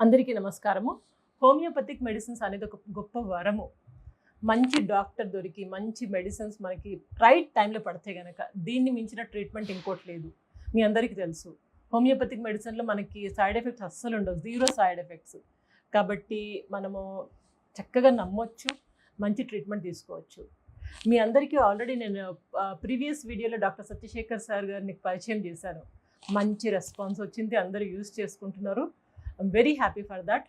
అందరికీ నమస్కారము. Homoeopathic medicines అనేది ఒక గొప్ప వరము. మంచి డాక్టర్ దొరికి, మంచి మెడిసిన్స్ మనకి రైట్ టైంలో పడితే గనక దీన్ని మించిన ట్రీట్మెంట్ ఇంకోటి లేదు. మీ అందరికీ తెలుసు. హోమియోపతిక్ మెడిసిన్‌లో మనకి సైడ్ ఎఫెక్ట్స్ అస్సలుండవు. Zero side effects. కాబట్టి మనము చక్కగా నమ్మొచ్చు. మంచి ట్రీట్మెంట్ తీసుకోవచ్చు. మీ అందరికీ ఆల్రెడీ నేను ప్రీవియస్ వీడియోలో డాక్టర్ సత్యశేఖర్ సార్ గారిని పరిచయం చేశాను. మంచి రెస్పాన్స్ వచ్చింది. అందరూ యూజ్ చేసుకుంటున్నారు. I'm very happy for that.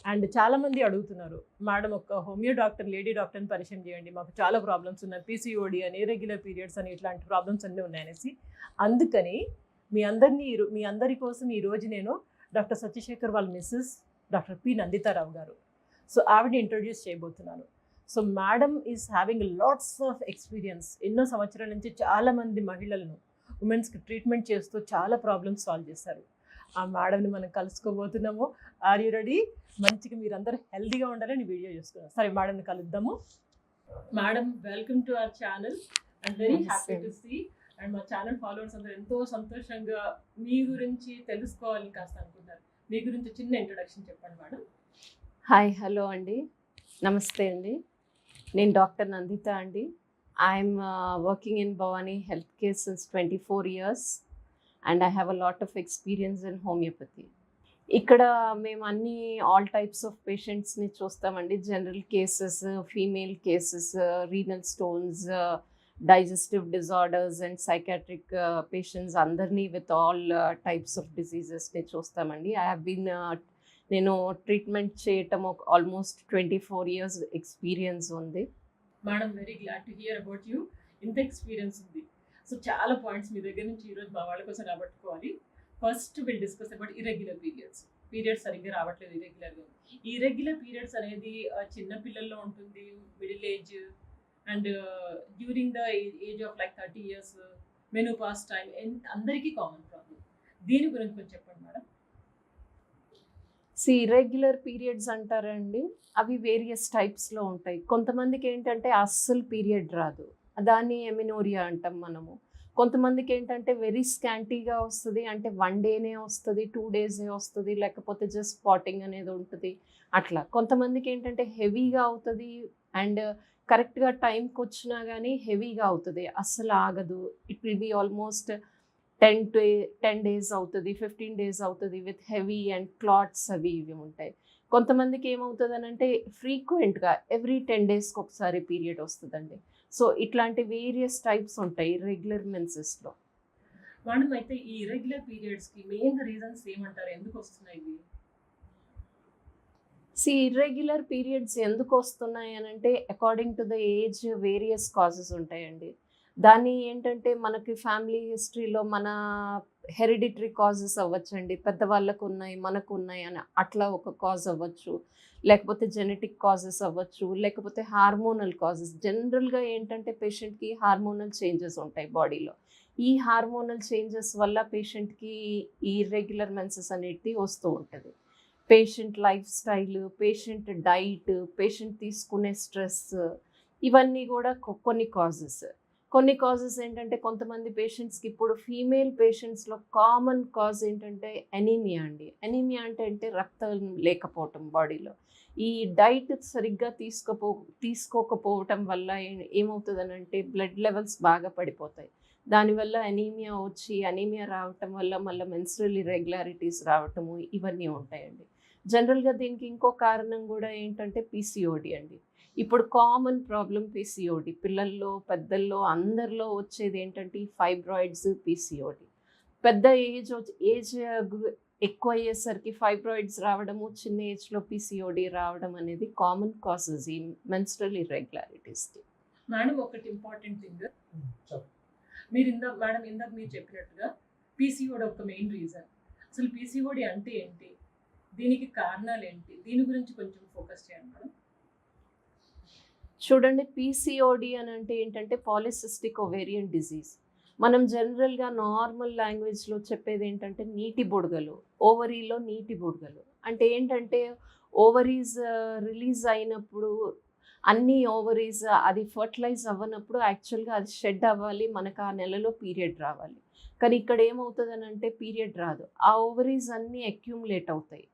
And చాలామంది అడుగుతున్నారు, మేడం ఒక హోమియో డాక్టర్, లేడీ డాక్టర్ని పరిచయం చేయండి, మాకు చాలా ప్రాబ్లమ్స్ ఉన్నాయి, పీసీఓడి అని, ఇర్రెగ్యులర్ పీరియడ్స్ అని, ఇట్లాంటి ప్రాబ్లమ్స్ అన్నీ ఉన్నాయనేసి. అందుకని మీ అందరి కోసం ఈరోజు నేను డాక్టర్ సత్యశేఖర్ వాళ్ళ మిస్సెస్ డాక్టర్ పి నందితారావు గారు, సో ఆవిడని ఇంట్రొడ్యూస్ చేయబోతున్నాను. So madam is having lots of experience. ఎన్నో సంవత్సరాల నుంచి చాలామంది మహిళలను, ఉమెన్స్కి ట్రీట్మెంట్ చేస్తూ చాలా ప్రాబ్లమ్స్ సాల్వ్ చేశారు. ఆ మేడంని మనం కలుసుకోబోతున్నాము. Are you ready? మంచిగా మీరందరూ హెల్తీగా ఉండాలని వీడియో చేసుకున్నాం. సరే, మేడంని కలుద్దాము. Madam, welcome to our channel. I'm very happy to see. And మా ఛానల్ ఫాలోవర్స్ అందరూ ఎంతో సంతోషంగా మీ గురించి తెలుసుకోవాలని కాస్త అనుకుంటారు. మీ గురించి చిన్న ఇంట్రొడక్షన్ చెప్పండి మేడం. హాయ్, హలో అండి, నమస్తే అండి. నేను డాక్టర్ నందిత అండి. I'm working in Bhavani health care since 24 years and I have a lot of experience in homeopathy. ఇక్కడ మేము అన్ని ఆల్ టైప్స్ ఆఫ్ పేషెంట్స్ని చూస్తామండి. General cases, female cases, renal stones, digestive disorders and psychiatric patients అందరినీ with all types of డిసీజెస్ని చూస్తామండి. నేను treatment చేయటం ఆల్మోస్ట్ 24 years ఎక్స్పీరియన్స్ ఉంది. Madam, very glad to hear about you. ఇంత ఎక్స్పీరియన్స్ ఉంది. సో చాలా పాయింట్స్ మీ దగ్గర నుంచి ఈరోజు మా వాళ్ళ కోసం రాబట్టుకోవాలి. First will discuss about irregular periods. Periods సరిగ్గా రావట్లేదు, ఇర్రెగ్యులర్గా. ఈ ఇర్రెగ్యులర్ పీరియడ్స్ అనేది చిన్న పిల్లల్లో ఉంటుంది, middle age and during the age of like 30 years, menopause time, అందరికీ కామన్ ప్రాబ్లం. దీని గురించి కొంచెం చెప్పండి మేడం. ఇర్రెగ్యులర్ పీరియడ్స్ అంటారండి, అవి వేరియస్ టైప్స్లో ఉంటాయి. కొంతమందికి ఏంటంటే అస్సలు పీరియడ్ రాదు, దాన్ని ఎమినోరియా అంటాం మనము. కొంతమందికి ఏంటంటే వెరీ స్కాంటీగా వస్తుంది, అంటే 1 day వస్తుంది, 2 days వస్తుంది, లేకపోతే జస్ట్ స్పాటింగ్ అనేది ఉంటుంది అట్లా. కొంతమందికి ఏంటంటే హెవీగా అవుతుంది అండ్ కరెక్ట్గా టైంకి వచ్చినా కానీ హెవీగా అవుతుంది, అస్సలు ఆగదు. It will be almost 10 days అవుతుంది, 15 days అవుతుంది విత్ హెవీ అండ్ క్లాట్స్ అవి ఇవి ఉంటాయి. కొంతమందికి ఏమవుతుంది అని అంటే ఫ్రీక్వెంట్గా ఎవ్రీ 10 daysకి ఒకసారి పీరియడ్ వస్తుందండి. సో ఇట్లాంటి వేరియస్ టైప్స్ ఉంటాయి రెగ్యులర్ మెన్సెస్లో. మేడం, అయితే ఈ ఇర్రెగ్యులర్ పీరియడ్స్కి మెయిన్ రీజన్స్ ఏమంటారు, ఎందుకు వస్తున్నాయి ఇవి? ఇర్రెగ్యులర్ పీరియడ్స్ ఎందుకు వస్తున్నాయి అని అంటే according to the age various causes ఉంటాయండి. దాన్ని ఏంటంటే మనకి ఫ్యామిలీ హిస్టరీలో మన హెరిడిటరీ కాజెస్ అవ్వచ్చండి, పెద్దవాళ్ళకు ఉన్నాయి మనకు ఉన్నాయి అని అట్లా ఒక కాజ్ అవ్వచ్చు, లేకపోతే జెనెటిక్ కాజెస్ అవ్వచ్చు, లేకపోతే హార్మోనల్ కాజెస్. జనరల్గా ఏంటంటే పేషెంట్కి హార్మోనల్ చేంజెస్ ఉంటాయి బాడీలో. ఈ హార్మోనల్ చేంజెస్ వల్ల పేషెంట్కి ఈ ఇర్రెగ్యులర్ మెన్సెస్ అనేది వస్తూ ఉంటుంది. Patient life style, patient diet, patient తీసుకునే స్ట్రెస్, ఇవన్నీ కూడా కొన్ని కాజెస్ ఏంటంటే కొంతమంది పేషెంట్స్కి, ఇప్పుడు ఫీమేల్ పేషెంట్స్లో కామన్ కాజ్ ఏంటంటే ఎనీమియా అండి. ఎనీమియా అంటే రక్తం లేకపోవటం బాడీలో. ఈ డైట్ సరిగ్గా తీసుకోకపోవటం వల్ల ఏమవుతుందని అంటే బ్లడ్ లెవెల్స్ బాగా పడిపోతాయి. దానివల్ల అనీమియా రావటం వల్ల మళ్ళీ మెన్స్ట్రల్ ఇర్రెగ్యులారిటీస్ రావటము, ఇవన్నీ ఉంటాయండి. జనరల్గా దీనికి ఇంకో కారణం కూడా ఏంటంటే పీసీఓడి అండి. ఇప్పుడు కామన్ ప్రాబ్లం పీసీఓడి, పిల్లల్లో పెద్దల్లో అందరిలో వచ్చేది ఏంటంటే ఈ ఫైబ్రాయిడ్స్, పీసీఓడి. పెద్ద ఏజ్ ఎక్కువ అయ్యేసరికి ఫైబ్రాయిడ్స్ రావడము, చిన్న ఏజ్లో పీసీఓడి రావడం అనేది కామన్ కాజెస్ ఈ మెన్స్ట్రల్ ఇర్రెగ్యులారిటీస్కి. మేడం, ఒకటి ఇంపార్టెంట్ థింగ్ ఇందాక మీరు చెప్పినట్టుగా పీసీఓడి ఒక మెయిన్ రీజన్. అసలు పీసీఓడి అంటే ఏంటి, దీనికి కారణాలు ఏంటి, దీని గురించి కొంచెం ఫోకస్ చేయండి మేడం. చూడండి, పీసీఓడి అని అంటే ఏంటంటే పాలిసిస్టిక్ ఓవేరియన్ డిజీజ్. మనం జనరల్గా నార్మల్ లాంగ్వేజ్లో చెప్పేది ఏంటంటే నీటి బుడగలు, ఓవరీలో నీటి బుడగలు. అంటే ఏంటంటే ఓవరీస్ రిలీజ్ అయినప్పుడు అన్ని ఓవరీస్ అది ఫర్టిలైజ్ అవ్వనప్పుడు యాక్చువల్గా అది షెడ్ అవ్వాలి, మనకు ఆ నెలలో పీరియడ్ రావాలి. కానీ ఇక్కడ ఏమవుతుంది అని అంటే పీరియడ్ రాదు, ఆ ఓవరీస్ అన్నీ అక్యూములేట్ అవుతాయి.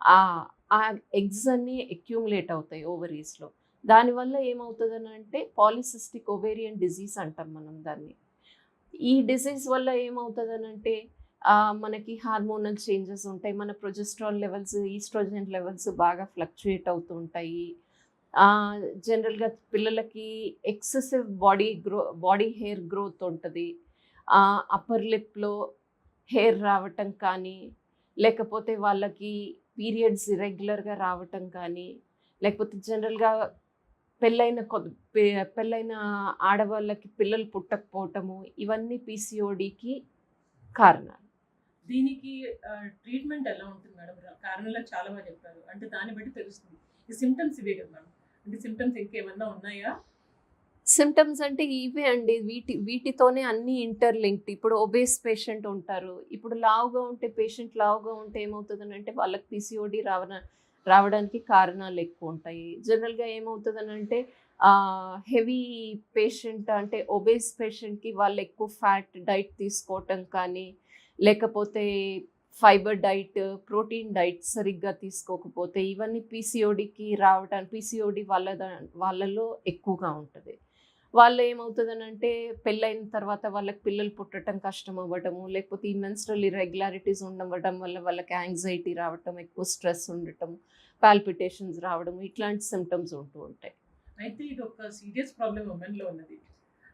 ఆ ఎగ్స్ అన్నీ అక్యూములేట్ అవుతాయి ఓవరీస్లో. దానివల్ల ఏమవుతుందని అంటే పాలిసిస్టిక్ ఒవేరియన్ డిజీజ్ అంటాం మనం దాన్ని. ఈ డిసీజ్ వల్ల ఏమవుతుందనంటే మనకి హార్మోనల్ చేంజెస్ ఉంటాయి. మన ప్రొజెస్ట్రాన్ లెవెల్స్, ఈస్ట్రోజన్ లెవెల్స్ బాగా ఫ్లక్చుయేట్ అవుతూ ఉంటాయి. జనరల్‌గా పిల్లలకి ఎక్సెసివ్ బాడీ హెయిర్ గ్రోత్ ఉంటది. అప్పర్ లిప్‌లో హెయిర్ రావటం కానీ, లేకపోతే వాళ్ళకి పీరియడ్స్ ఇర్రెగ్యులర్‌గా రావటం కానీ, లేకపోతే జనరల్‌గా పెళ్ళైన కొద్ పె పెళ్ళైన ఆడవాళ్ళకి పిల్లలు పుట్టకపోవటము, ఇవన్నీ పీసీఓడీకి కారణాలు. దీనికి ట్రీట్మెంట్ ఎలా ఉంటుంది మేడం? కారణాలు చాలా బాగా చెప్పారు. అంటే దాన్ని బట్టి తెలుస్తుంది. ఈ సింప్టమ్స్ ఇవే కదా మేడం? అంటే సింప్టమ్స్ ఇంకేమన్నా ఉన్నాయా? సిమ్టమ్స్ అంటే ఇవే అండి. వీటితోనే అన్నీ ఇంటర్‌లింక్డ్. ఇప్పుడు ఒబేస్ పేషెంట్ ఉంటారు. ఇప్పుడు పేషెంట్ లావుగా ఉంటే ఏమవుతదనంటే వాళ్ళకి పీసీఓడీ రావడానికి కారణాలు ఎక్కువుంటాయి. జనరల్‌గా ఏమవుతదనంటే హెవీ పేషెంట్ అంటే ఒబేస్ పేషెంట్‌కి వాళ్ళు ఎక్కువ ఫ్యాట్ డైట్ తీసుకోవటం కానీ, లేకపోతే ఫైబర్ డైట్, ప్రోటీన్ డైట్ సరిగ్గా తీసుకోకపోతే ఇవన్నీ పీసీఓడీ వాళ్ళలో ఎక్కువగా ఉంటది. వాళ్ళు ఏమవుతదనంటే పెళ్ళైన తర్వాత వాళ్ళకి పిల్లలు పుట్టటం కష్టం అవ్వడము, లేకపోతే ఈ మెన్స్ట్రల్ ఇర్రెగ్యులారిటీస్ ఉండవడం వల్ల వాళ్ళకి యాంగ్జైటీ రావటం, ఎక్కువ స్ట్రెస్ ఉండటం, పాల్పిటేషన్స్ రావడం ఇట్లాంటి సింప్టమ్స్ ఉంటూ ఉంటాయి. అయితే ఇది ఒక సీరియస్ ప్రాబ్లమ్ ఉమెన్‌లో ఉన్నది.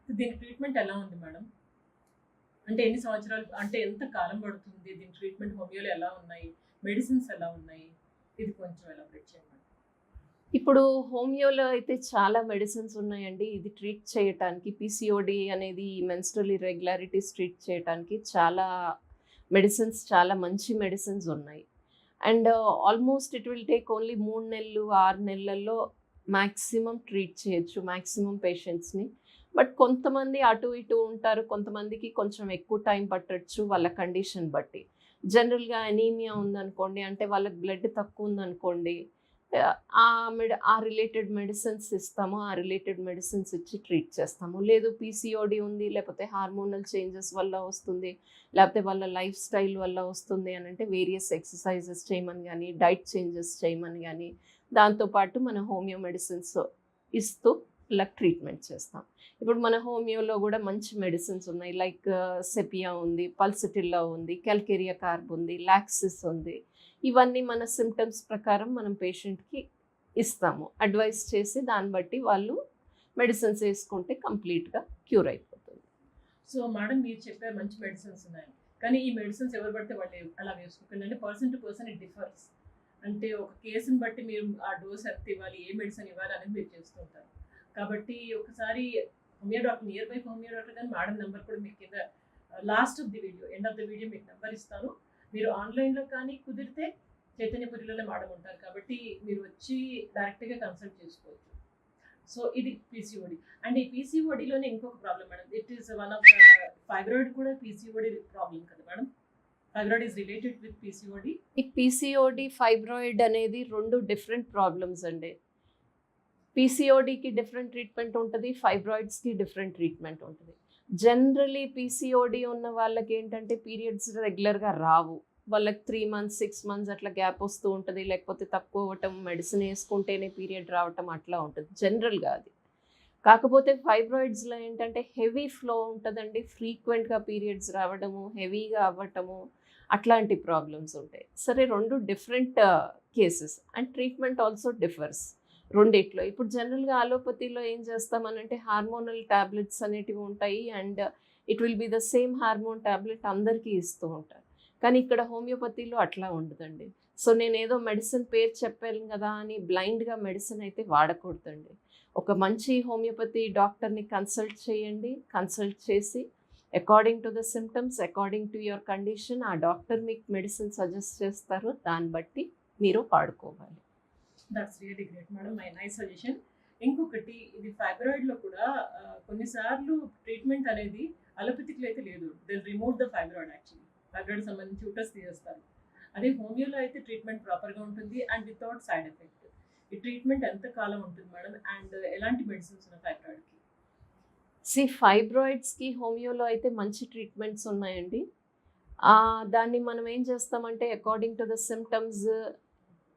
దీని ట్రీట్మెంట్ ఎలా ఉంది మేడం? అంటే ఎన్ని సంవత్సరాలు, అంటే ఎంత కాలం పడుతుంది? దీని ట్రీట్మెంట్ హోమియోలో ఎలా ఉన్నాయి? మెడిసిన్స్ ఎలా ఉన్నాయి? ఇది కొంచెం ఎలాబరేట్ చేయండి. ఇప్పుడు హోమియోలో అయితే చాలా మెడిసిన్స్ ఉన్నాయండి. ఇది ట్రీట్ చేయటానికి పీసీఓడీ అనేది మెన్స్ట్రల్ ఇర్రెగ్యులారిటీస్ ట్రీట్ చేయటానికి చాలా మంచి మెడిసిన్స్ ఉన్నాయి. And almost it will take only 3 నెలలు, 6 నెలల్లో మాక్సిమం ట్రీట్ చేయొచ్చు మాక్సిమం పేషెంట్స్‌ని. బట్ కొంతమంది అటు ఇటు ఉంటారు. కొంతమందికి కొంచెం ఎక్కువ టైం పట్టొచ్చు వాళ్ళ కండిషన్ బట్టి. జనరల్‌గా అనీమియా ఉందనుకోండి, అంటే వాళ్ళకి బ్లడ్ తక్కువ ఉందనుకోండి, ఆ రిలేటెడ్ మెడిసిన్స్ ఇస్తాము. ఆ రిలేటెడ్ మెడిసిన్స్ ఇచ్చి ట్రీట్ చేస్తాము. లేదు పీసీఓడీ ఉంది, లేకపోతే హార్మోనల్ చేంజెస్ వల్ల వస్తుంది, లేకపోతే వాళ్ళ లైఫ్ స్టైల్ వల్ల వస్తుంది అనంటే వేరియస్ ఎక్సర్సైజెస్ చేయమని గానీ, డైట్ చేంజెస్ చేయమని గానీ, దాంతోపాటు మన హోమియో మెడిసిన్స్ ఇస్తూ వాళ్ళకి ట్రీట్మెంట్ చేస్తాం. ఇప్పుడు మన హోమియోలో గూడా మంచి మెడిసిన్స్ ఉన్నాయి. లైక్ సెపియా ఉంది, పల్సటిల్లా ఉంది, కాల్కేరియా కార్బ్ ఉంది, లాక్సిస్ ఉంది. ఇవన్నీ మన సింప్టమ్స్ ప్రకారం మనం పేషెంట్‌కి ఇస్తాము. అడ్వైస్ చేసి దాన్ని బట్టి వాళ్ళు మెడిసిన్స్ ఏసుకుంటే కంప్లీట్‌గా క్యూర్ అయిపోతుంది. సో మేడం, మీరు చెప్పారు మంచి మెడిసిన్స్ ఉన్నాయి. కానీ ఈ మెడిసిన్స్ ఎవరు పడితే వాళ్ళు అలా వేసుకోకండి. అంటే person to person it differs. అంటే ఒక కేసుని బట్టి మీరు ఆ డోస్ ఎంత ఇవ్వాలి, ఏ మెడిసిన్ ఇవ్వాలి అనేది మీరు చేస్తుంటారు. కాబట్టి ఒకసారి homeo doctor, near by homeo doctor కానీ మేడం నెంబర్ కూడా మీకు కింద last of the video, end of the video మీకు నెంబర్ ఇస్తాను. మీరు ఆన్లైన్లో కానీ కుదిరితే చైతన్యపురిలోనే మేడం ఉంటారు కాబట్టి మీరు వచ్చి డైరెక్ట్గా కన్సల్ట్ చేసుకోవచ్చు. సో ఇది పీసీఓడి. అండ్ ఈ పీసీఓడిలోనే ఇంకొక problem madam, it is one of the fibroid కూడా పీసీఓడి ప్రాబ్లం కదా madam? Fibroid is related with PCOD. ఈ పీసీఓడి, ఫైబ్రాయిడ్ అనేది 2 డిఫరెంట్ ప్రాబ్లమ్స్ అండి. పీసీఓడీకి డిఫరెంట్ ట్రీట్మెంట్ ఉంటది. ఫైబ్రాయిడ్స్‌కి డిఫరెంట్ ట్రీట్మెంట్ ఉంటది. జనరల్లీ పీసీఓడీ ఉన్న వాళ్ళకి ఏంటంటే పీరియడ్స్ రెగ్యులర్‌గా రావు. వాళ్ళకి 3 మంత్స్, 6 మంత్స్ అట్లా గ్యాప్ వస్తూ ఉంటది. లేకపోతే తక్కువ అవ్వటం, మెడిసిన్ ఏసుకుంటేనే పీరియడ్ రావటం అట్లా ఉంటది జనరల్‌గా అది. కాకపోతే ఫైబ్రాయిడ్స్‌లో ఏంటంటే హెవీ ఫ్లో ఉంటదండి. ఫ్రీక్వెంట్‌గా పీరియడ్స్ రావడము, హెవీగా అవ్వటము అట్లాంటి ప్రాబ్లమ్స్ ఉంటాయి. సరే 2 different cases and treatment also differs రెండిట్లో. ఇప్పుడు జనరల్‌గా అలోపతిలో ఏం చేస్తామనంటే హార్మోనల్ టాబ్లెట్స్ అనేటివి ఉంటాయి. And it will be the same hormone tablet అందరికీ ఇస్తూ ఉంటారు. కానీ ఇక్కడ హోమియోపతిలో అట్లా ఉండదండి. సో నేనేదో మెడిసిన్ పేరు చెప్పాను కదా అని బ్లైండ్‌గా మెడిసిన్ అయితే వాడకూడదండి. ఒక మంచి హోమియోపతి డాక్టర్‌ని కన్సల్ట్ చేయండి. కన్సల్ట్ చేసి according to the symptoms, according to your condition ఆ డాక్టర్ మీకు మెడిసిన్ సజెస్ట్ చేస్తారు. దాన్ని బట్టి మీరు వాడుకోవాలి. That's really great madam, my nice suggestion. ఇంకొకటి, ఇది ఫైబ్రాయిడ్లో కూడా కొన్నిసార్లు ట్రీట్మెంట్ అనేది అలోపతిక్లో అయితే లేదు. They remove the fibroid. Actually fibroid సంబంధించి యూటస్ తీసేస్తారు. అదే హోమియోలో అయితే ట్రీట్మెంట్ ప్రాపర్గా ఉంటుంది అండ్ వితౌట్ సైడ్ ఎఫెక్ట్. ఈ ట్రీట్మెంట్ ఎంత కాలం ఉంటుంది మేడం? అండ్ ఎలాంటి మెడిసిన్స్ ఉన్నాయి ఫైబ్రాయిడ్కి? ఫైబ్రాయిడ్స్‌కి హోమియోలో అయితే మంచి ట్రీట్మెంట్స్ ఉన్నాయండి. దాన్ని మనం ఏం చేస్తామంటే అకార్డింగ్ టు ద సిమ్టమ్స్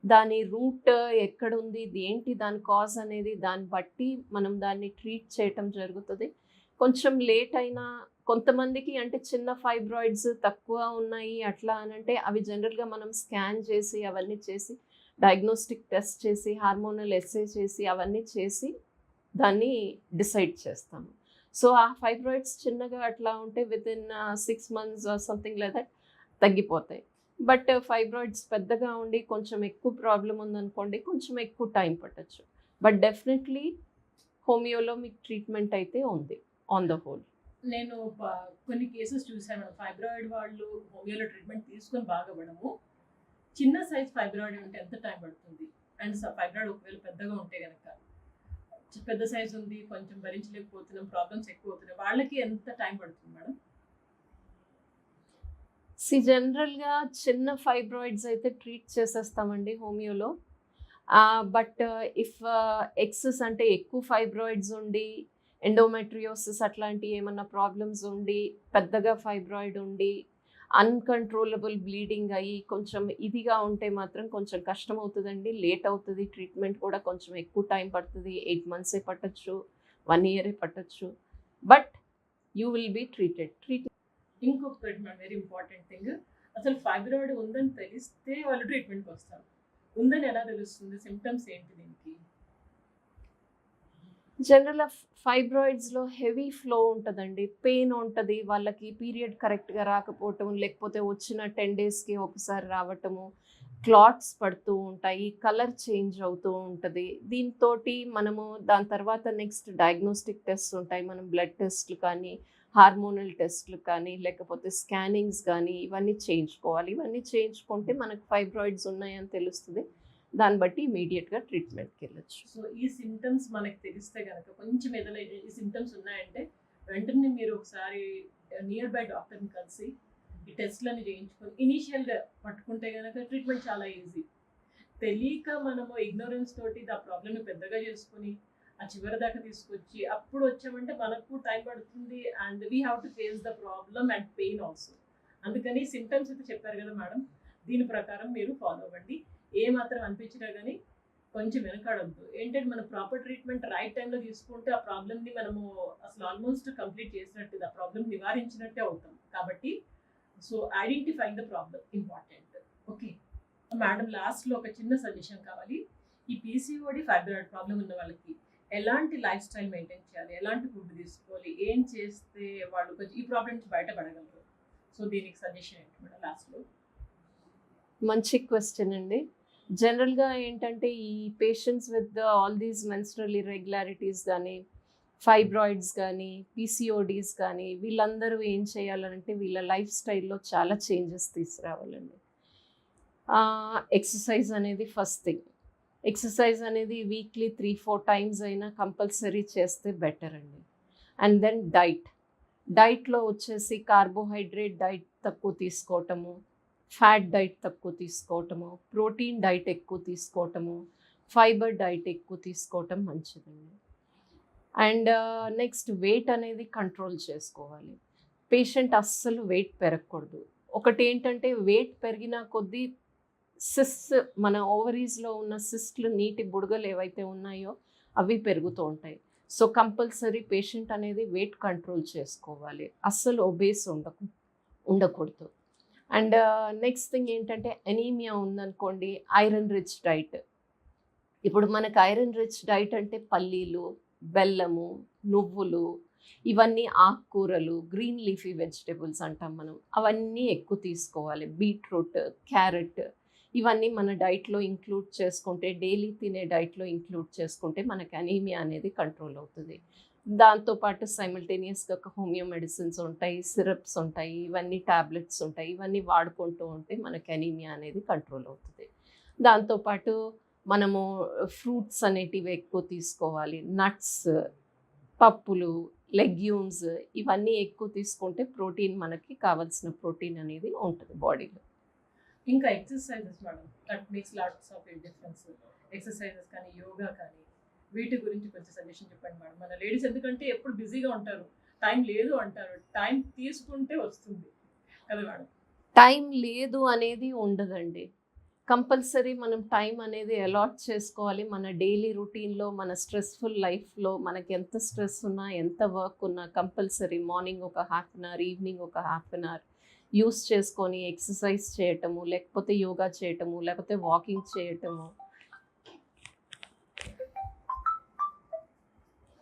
దాని రూట్ ఎక్కడుంది, ఇది ఏంటి దాని కాజ్ అనేది దాన్ని బట్టి మనం దాన్ని ట్రీట్ చేయటం జరుగుతుంది. కొంచెం లేట్ అయినా కొంతమందికి అంటే చిన్న ఫైబ్రాయిడ్స్ తక్కువ ఉన్నాయి అట్లా అని అంటే అవి జనరల్గా మనం స్కాన్ చేసి అవన్నీ చేసి డయాగ్నోస్టిక్ టెస్ట్ చేసి హార్మోనల్ ఎస్సే చేసి అవన్నీ చేసి దాన్ని డిసైడ్ చేస్తాము. సో ఆ ఫైబ్రాయిడ్స్ చిన్నగా అట్లా ఉంటే within 6 months something like that తగ్గిపోతాయి. బట్ ఫైబ్రాయిడ్స్ పెద్దగా ఉండి కొంచెం ఎక్కువ ప్రాబ్లం ఉందనుకోండి, కొంచెం ఎక్కువ టైం పట్టచ్చు. బట్ డెఫినెట్లీ హోమియోలో మీకు ట్రీట్మెంట్ అయితే ఉంది ఆన్ ద హోల్. నేను కొన్ని కేసెస్ చూసాను, ఫైబ్రాయిడ్ వాళ్ళు హోమియోలో ట్రీట్మెంట్ తీసుకొని బాగుపడము. చిన్న సైజ్ ఫైబ్రాయిడ్ ఉంటే ఎంత టైం పడుతుంది? అండ్ ఫైబ్రాయిడ్ ఒకవేళ పెద్దగా ఉంటే కనుక, పెద్ద సైజ్ ఉంది, కొంచెం భరించలేకపోతున్నాం, ప్రాబ్లమ్స్ ఎక్కువ అవుతున్నాయి, వాళ్ళకి ఎంత టైం పడుతుంది మేడం? జనరల్గా చిన్న ఫైబ్రాయిడ్స్ అయితే ట్రీట్ చేసేస్తామండి హోమియోలో. బట్ ఇఫ్ ఎక్సెస్ అంటే ఎక్కువ ఫైబ్రాయిడ్స్ ఉండి ఎండోమెట్రియోసిస్ అట్లాంటి ఏమన్నా ప్రాబ్లమ్స్ ఉండి పెద్దగా ఫైబ్రాయిడ్ ఉండి అన్కంట్రోలబుల్ బ్లీడింగ్ అయ్యి కొంచెం ఇదిగా ఉంటే మాత్రం కొంచెం కష్టం అవుతుందండి, లేట్ అవుతుంది. ట్రీట్మెంట్ కూడా కొంచెం ఎక్కువ టైం పడుతుంది, 8 months పట్టచ్చు, 1 year పట్టచ్చు. But you will be treated. ఇంకొకటి మేడం, వెరీ ఇంపార్టెంట్ థింగ్, అసలు ఫైబ్రాయిడ్ ఉందని తెలిస్తే వాళ్ళు ట్రీట్మెంట్కి వస్తారు. ఉందని ఎలా తెలుస్తుంది? సిమ్టమ్స్ ఏంటి దీనికి? జనరల్గా ఫైబ్రాయిడ్స్లో హెవీ ఫ్లో ఉంటుందండి, పెయిన్ ఉంటుంది, వాళ్ళకి పీరియడ్ కరెక్ట్గా రాకపోవటం, లేకపోతే వచ్చిన 10 daysకి ఒకసారి రావటము, క్లాట్స్ పడుతూ ఉంటాయి, కలర్ చేంజ్ అవుతూ ఉంటుంది. దీంతో మనము దాని తర్వాత నెక్స్ట్ డయాగ్నోస్టిక్ టెస్ట్ ఉంటాయి, మనం బ్లడ్ టెస్ట్లు కానీ హార్మోనల్ టెస్ట్లు కానీ లేకపోతే స్కానింగ్స్ కానీ ఇవన్నీ చేయించుకోవాలి. ఇవన్నీ చేయించుకుంటే మనకు ఫైబ్రాయిడ్స్ ఉన్నాయని తెలుస్తుంది. దాన్ని బట్టి ఇమీడియట్గా ట్రీట్మెంట్కి వెళ్ళచ్చు. సో ఈ సిమ్టమ్స్ మనకు తెలిస్తే కనుక, కొంచెం ఏదైనా ఈ సిమ్టమ్స్ ఉన్నాయంటే వెంటనే మీరు ఒకసారి నియర్ బై డాక్టర్ని కలిసి ఈ టెస్ట్లని చేయించుకొని ఇనీషియల్గా పట్టుకుంటే కనుక ట్రీట్మెంట్ చాలా ఈజీ. తెలియక మనము ఇగ్నోరెన్స్ తోటి ఆ ప్రాబ్లమ్ని పెద్దగా చేసుకొని ఆ చివరి దాకా తీసుకొచ్చి అప్పుడు వచ్చామంటే మనకు టైం పడుతుంది, and we have to face the problem and pain also. అందుకని సిమ్టమ్స్ అయితే చెప్పారు కదా మేడం, దీని ప్రకారం మీరు ఫాలో అవ్వండి. ఏ మాత్రం అనిపించినా కానీ కొంచెం వెనకాడద్దు. ఏంటంటే మన ప్రాపర్ ట్రీట్మెంట్ రైట్ టైంలో తీసుకుంటే ఆ ప్రాబ్లమ్ని మనము అసలు ఆల్మోస్ట్ కంప్లీట్ చేసినట్టు, ఆ ప్రాబ్లమ్ నివారించినట్టే అవుతాం. కాబట్టి so identifying the problem important. Okay madam, లాస్ట్లో ఒక చిన్న సజెషన్ కావాలి. ఈ పీసీఓడి ఫైబ్రాయిడ్ ప్రాబ్లం ఉన్న వాళ్ళకి ఎలాంటి లైఫ్ స్టైల్ మెయింటైన్ చేయాలి, ఎలాంటి ఫుడ్ తీసుకోవాలి, ఏం చేస్తే వాళ్ళు కొంచెం ఈ ప్రాబ్లమ్ నుంచి బయటపడగలరు? సో దీనికి సజెషన్ ఏంటి మేడం లాస్ట్లో? మంచి క్వశ్చన్ అండి. జనరల్గా ఏంటంటే ఈ patients with all these menstrual irregularities కానీ ఫైబ్రాయిడ్స్ కానీ పీసీఓడీస్ కానీ వీళ్ళందరూ ఏం చేయాలంటే వీళ్ళ లైఫ్ స్టైల్లో చాలా చేంజెస్ తీసుకురావాలండి. ఎక్సర్సైజ్ అనేది ఫస్ట్ థింగ్. ఎక్సర్సైజ్ అనేది వీక్లీ 3-4 times అయినా కంపల్సరీ చేస్తే బెటర్ అండి. అండ్ దెన్ డైట్లో వచ్చేసి కార్బోహైడ్రేట్ డైట్ తక్కువ తీసుకోవటము, ఫ్యాట్ డైట్ తక్కువ తీసుకోవటము, ప్రోటీన్ డైట్ ఎక్కువ తీసుకోవటము, ఫైబర్ డైట్ ఎక్కువ తీసుకోవటం మంచిదండి. అండ్ నెక్స్ట్ వెయిట్ అనేది కంట్రోల్ చేసుకోవాలి. పేషెంట్ అస్సలు వెయిట్ పెరగకూడదు. ఒకటి ఏంటంటే వెయిట్ పెరిగిన కొద్దీ సిస్ట్, మన ఓవరీస్లో ఉన్న సిస్ట్లు, నీటి బుడగలు ఏవైతే ఉన్నాయో అవి పెరుగుతూ ఉంటాయి. సో కంపల్సరీ పేషెంట్ అనేది వెయిట్ కంట్రోల్ చేసుకోవాలి, అస్సలు ఒబేస్ ఉండకూడదు. అండ్ నెక్స్ట్ థింగ్ ఏంటంటే ఎనీమియా ఉందనుకోండి, ఐరన్ రిచ్ డైట్. ఇప్పుడు మనకు ఐరన్ రిచ్ డైట్ అంటే పల్లీలు, బెల్లము, నువ్వులు, ఇవన్నీ ఆకుకూరలు, గ్రీన్ లీఫీ వెజిటేబుల్స్ అంటాం మనం, అవన్నీ ఎక్కువ తీసుకోవాలి. బీట్రూట్, క్యారెట్, ఇవన్నీ మన డైట్లో ఇంక్లూడ్ చేసుకుంటే, డైలీ తినే డైట్లో ఇంక్లూడ్ చేసుకుంటే మనకి అనీమియా అనేది కంట్రోల్ అవుతుంది. దాంతోపాటు సైమల్టేనియస్గా హోమియో మెడిసిన్స్ ఉంటాయి, సిరప్స్ ఉంటాయి, ఇవన్నీ ట్యాబ్లెట్స్ ఉంటాయి, ఇవన్నీ వాడుకుంటూ ఉంటే మనకి అనీమియా అనేది కంట్రోల్ అవుతుంది. దాంతోపాటు మనము ఫ్రూట్స్ అనేటివి ఎక్కువ తీసుకోవాలి, నట్స్, పప్పులు, లెగ్యూమ్స్, ఇవన్నీ ఎక్కువ తీసుకుంటే ప్రోటీన్, మనకి కావాల్సిన ప్రోటీన్ అనేది ఉంటుంది బాడీలో. ఇంకా exercises madam, that makes lots of difference. Exercises కానీ యోగా కానీ వీటి గురించి కొంచెం సజెషన్ చెప్పండి మేడం. మన లేడీస్ ఎందుకంటే ఎప్పుడు బిజీగా ఉంటారు, టైం లేదు అంటారు, టైం తీసుకుంటే వస్తుంది కదా మేడం? టైం లేదు అనేది ఉండదండి. కంపల్సరీ మనం టైం అనేది అలాట్ చేసుకోవాలి మన డైలీ రొటీన్లో, మన స్ట్రెస్ఫుల్ లైఫ్లో. మనకి ఎంత స్ట్రెస్ ఉన్నా, ఎంత వర్క్ ఉన్నా కంపల్సరీ మార్నింగ్ ఒక హాఫ్ అన్ అవర్, ఈవినింగ్ ఒక హాఫ్ అన్ అవర్ యూస్ చేసుకొని ఎక్సర్సైజ్ చేయటము, లేకపోతే యోగా చేయటము, లేకపోతే వాకింగ్ చేయటము.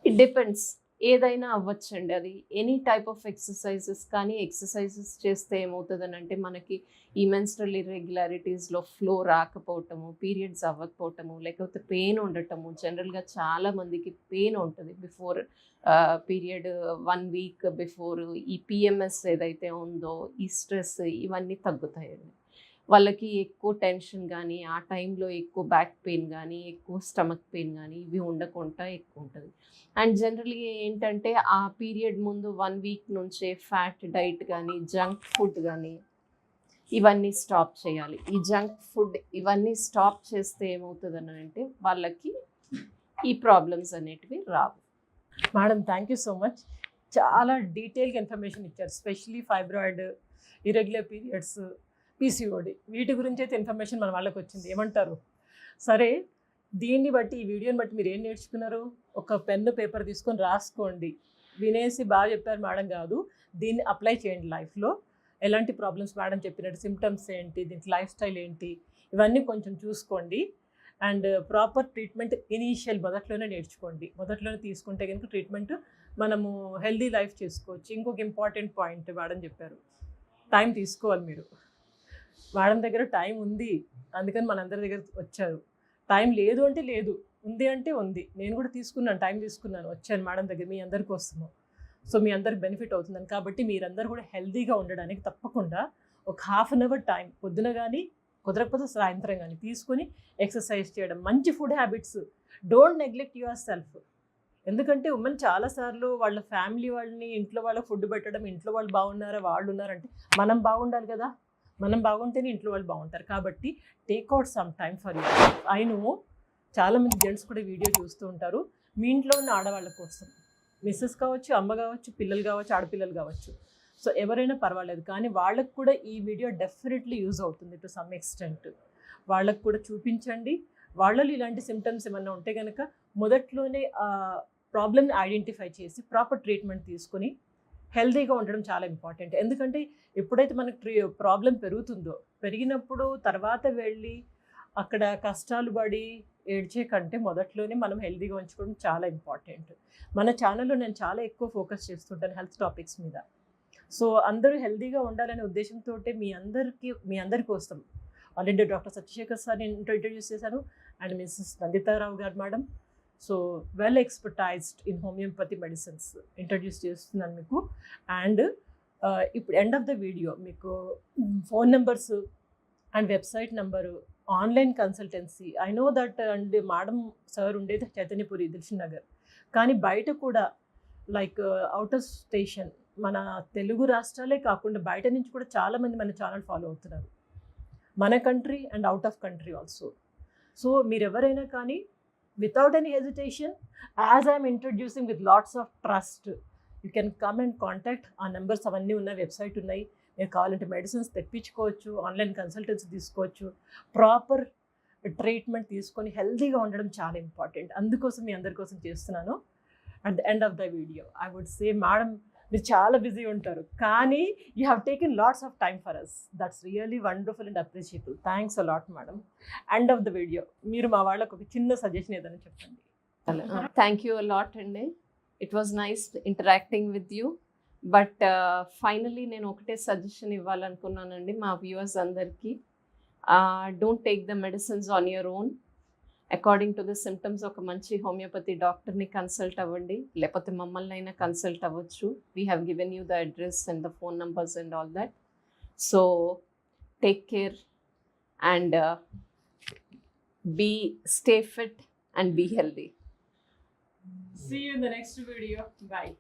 ఇట్ డిపెండ్స్, ఏదైనా అవ్వచ్చండి. అది ఎనీ టైప్ ఆఫ్ ఎక్సర్సైజెస్. కానీ ఎక్సర్సైజెస్ చేస్తే ఏమవుతుందని అంటే మనకి ఈ మెన్స్ట్రల్ ఇర్రెగ్యులారిటీస్లో ఫ్లో రాకపోవటము, పీరియడ్స్ అవ్వకపోవటము, లేకపోతే పెయిన్ ఉండటము. జనరల్గా చాలా మందికి పెయిన్ ఉంటుంది బిఫోర్ పీరియడ్, 1 వీక్ బిఫోర్. ఈ పిఎంఎస్ ఏదైతే ఉందో, ఈ స్ట్రెస్ ఇవన్నీ తగ్గుతాయండి. వాళ్ళకి ఎక్కువ టెన్షన్ కానీ, ఆ టైంలో ఎక్కువ బ్యాక్ పెయిన్ కానీ, ఎక్కువ స్టమక్ పెయిన్ కానీ ఇవి ఉండకుండా ఎక్కువ ఉంటుంది. అండ్ జనరల్లీ ఏంటంటే ఆ పీరియడ్ ముందు 1 వీక్ నుంచే ఫ్యాట్ డైట్ కానీ, జంక్ ఫుడ్ కానీ ఇవన్నీ స్టాప్ చేయాలి. ఈ జంక్ ఫుడ్ ఇవన్నీ స్టాప్ చేస్తే ఏమవుతుందని అంటే వాళ్ళకి ఈ ప్రాబ్లమ్స్ అనేటివి రావు. Madam thank you so much. చాలా డీటెయిల్గా ఇన్ఫర్మేషన్ ఇచ్చారు. Specially fibroid, irregular periods, PCOD, వీటి గురించి అయితే ఇన్ఫర్మేషన్ మన వాళ్ళకి వచ్చింది. ఏమంటారు? సరే, దీన్ని బట్టి, ఈ వీడియోని బట్టి మీరు ఏం నేర్చుకున్నారు? ఒక పెన్ను పేపర్ తీసుకొని రాసుకోండి. వినేసి బాగా చెప్పారు మేడం కాదు, దీన్ని అప్లై చేయండి లైఫ్లో. ఎలాంటి ప్రాబ్లమ్స్ మేడం చెప్పినట్టు, సిమ్టమ్స్ ఏంటి, దీనికి లైఫ్ స్టైల్ ఏంటి, ఇవన్నీ కొంచెం చూసుకోండి. అండ్ ప్రాపర్ ట్రీట్మెంట్ ఇనీషియల్ మొదట్లోనే నేర్చుకోండి. మొదట్లోనే తీసుకుంటే కనుక ట్రీట్మెంట్ మనము హెల్దీ లైఫ్ చేసుకోవచ్చు. ఇంకొక ఇంపార్టెంట్ పాయింట్ మేడం చెప్పారు, టైం తీసుకోవాలి మీరు. మేడం దగ్గర టైం ఉంది, అందుకని మనందరి దగ్గర వచ్చారు. టైం లేదు అంటే లేదు, ఉంది అంటే ఉంది. నేను కూడా తీసుకున్నాను, టైం తీసుకున్నాను, వచ్చాను మేడం దగ్గర మీ అందరి కోసము. సో మీ అందరికి బెనిఫిట్ అవుతుందని. కాబట్టి మీరందరూ కూడా హెల్తీగా ఉండడానికి తప్పకుండా ఒక హాఫ్ అన్ అవర్ టైం పొద్దున కానీ, కుదరకపోతే సాయంత్రం కానీ తీసుకొని ఎక్సర్సైజ్ చేయడం, మంచి food habits. Don't neglect your self. ఎందుకంటే ఉమెన్ చాలాసార్లు వాళ్ళ ఫ్యామిలీ వాళ్ళని, ఇంట్లో వాళ్ళకి ఫుడ్ పెట్టడం, ఇంట్లో వాళ్ళు బాగున్నారా, వాళ్ళు ఉన్నారంటే మనం బాగుండాలి కదా. మనం బాగుంటేనే ఇంట్లో వాళ్ళు బాగుంటారు. కాబట్టి take out some time for you. I know చాలామంది జెంట్స్ కూడా వీడియో చూస్తూ ఉంటారు. మీ ఇంట్లో ఉన్న ఆడవాళ్ళ కోసం, మిస్సెస్ కావచ్చు, అమ్మ కావచ్చు, పిల్లలు కావచ్చు, ఆడపిల్లలు కావచ్చు, సో ఎవరైనా పర్వాలేదు. కానీ వాళ్ళకు కూడా ఈ వీడియో డెఫినెట్లీ యూజ్ అవుతుంది టు సమ్ ఎక్స్టెంట్. వాళ్ళకు కూడా చూపించండి. వాళ్ళలో ఇలాంటి సిమ్టమ్స్ ఏమన్నా ఉంటే కనుక మొదట్లోనే ప్రాబ్లమ్ని ఐడెంటిఫై చేసి ప్రాపర్ ట్రీట్మెంట్ తీసుకొని హెల్తీగా ఉండడం చాలా ఇంపార్టెంట్. ఎందుకంటే ఎప్పుడైతే మనకు ప్రాబ్లం పెరుగుతుందో, పెరిగినప్పుడు తర్వాత వెళ్ళి అక్కడ కష్టాలు పడి ఏడ్చే కంటే మొదట్లోనే మనం హెల్తీగా ఉంచుకోవడం చాలా ఇంపార్టెంట్. మన ఛానల్లో నేను చాలా ఎక్కువ ఫోకస్ చేస్తుంటాను హెల్త్ టాపిక్స్ మీద. సో అందరూ హెల్తీగా ఉండాలనే ఉద్దేశంతో మీ అందరి కోసం ఆల్రెడీ డాక్టర్ సత్యశేఖర్ సార్ని ఇంట్రడ్యూస్ చేశాను, అండ్ మిస్సెస్ నందితారావు గారు madam. So well expertised in homeopathy medicines introduce చేస్తున్నాను మీకు. అండ్ ఇప్పుడు ఎండ్ ఆఫ్ ద వీడియో మీకు phone numbers and website number, online consultancy. I know that and madam sir ఉండేది చైతన్యపురి, దిల్షుక్ నగర్. కానీ బయట కూడా లైక్ అవుట్ ఆఫ్ స్టేషన్, మన తెలుగు రాష్ట్రాలే కాకుండా బయట నుంచి కూడా చాలామంది మన ఛానల్ ఫాలో అవుతున్నారు, మన country and out of country also. So మీరు ఎవరైనా కానీ without any hesitation, as I am introducing with lots of trust, you can come and contact. ఆ నెంబర్స్ అవన్నీ ఉన్నాయి, వెబ్సైట్ ఉన్నాయి. మీరు కావాలంటే మెడిసిన్స్ తెప్పించుకోవచ్చు, ఆన్లైన్ కన్సల్టెన్సీ తీసుకోవచ్చు. ప్రాపర్ ట్రీట్మెంట్ తీసుకొని హెల్తీగా ఉండడం చాలా ఇంపార్టెంట్. అందుకోసం మీ అందరి కోసం చేస్తున్నాను. At the end of the video I would say, madam మీరు చాలా బిజీ ఉంటారు, కానీ you have taken lots of time for us. That's really wonderful and appreciable. Thanks a lot madam. End of the video మీరు మా వాళ్ళకు ఒక చిన్న suggestion ఏదైనా చెప్పండి. థ్యాంక్ యూ అ లాట్ అండి. It was nice interacting with you. But finally నేను ఒకటే సజెషన్ ఇవ్వాలనుకున్నానండి మా వ్యూవర్స్ అందరికీ. Don't take the medicines on your own. According to the symptoms ఒక మంచి హోమియోపతి డాక్టర్ని కన్సల్ట్ అవ్వండి, లేకపోతే మమ్మల్ని అయినా కన్సల్ట్ అవ్వచ్చు. We have given you the address and the phone numbers and all that. So take care and stay fit and be healthy. See you in the next video. Bye.